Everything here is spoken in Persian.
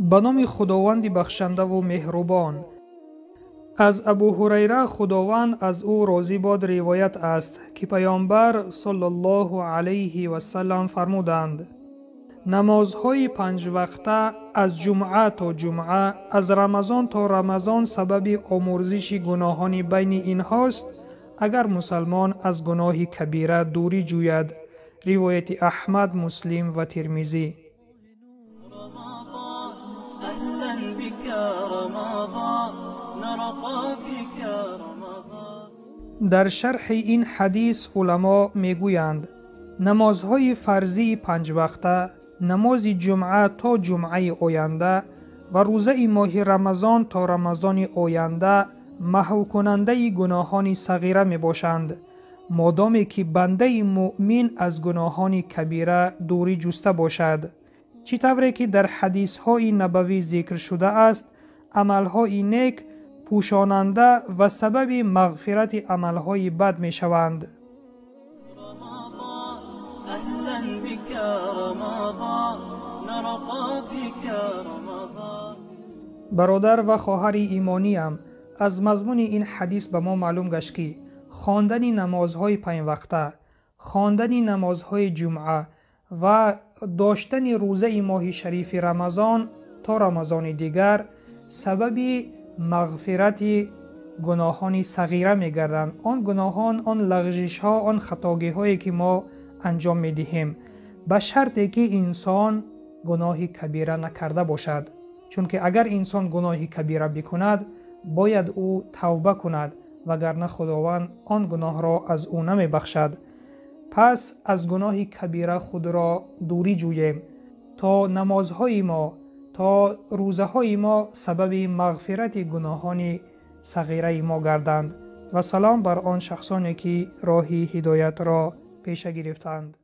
به نام خداوند بخشنده و مهربان. از ابو هریره خداوند از او راضی باد روایت است که پیامبر صلی الله علیه و سلم فرمودند: نمازهای 5 وقته از جمعه تا جمعه، از رمضان تا رمضان سبب آمرزش گناهان بین اینهاست اگر مسلمان از گناه کبیره دوری جوید. روایت احمد، مسلم و ترمذی. در شرح این حدیث علما میگویند نمازهای فرضی 5 وقته، نماز جمعه تا جمعه آینده و روزه ماه رمضان تا رمضان آینده محو کننده گناهان صغیره می باشند، مادامی که بنده مؤمن از گناهان کبیره دوری جسته باشد. چطوری که در حدیث های نبوی ذکر شده است، عملهای نیک پوشاننده و سبب مغفرت عملهای بد می شوند. برادر و خواهر ایمانیم، از مضمون این حدیث به ما معلوم گشت که خواندن نمازهای 5 وقته، خواندن نمازهای جمعه و داشتن روزه ماه شریف رمضان تا رمضان دیگر سبب مغفرت گناهان صغیره می‌گردند. آن گناهان، آن لغزش‌ها، آن خطاگی‌هایی که ما انجام می‌دهیم، به شرطی که انسان گناه کبیره نکرده باشد. چون که اگر انسان گناه کبیره بکند باید او توبه کند، وگرنه خداوند آن گناه را از او نمی‌بخشد. پس از گناه کبیره خود را دوری جوییم تا نمازهای ما، تا روزه های ما سبب مغفرت گناهان صغیره ما گردند. و سلام بر آن شخصانی که راه هدایت را پیش گرفتند.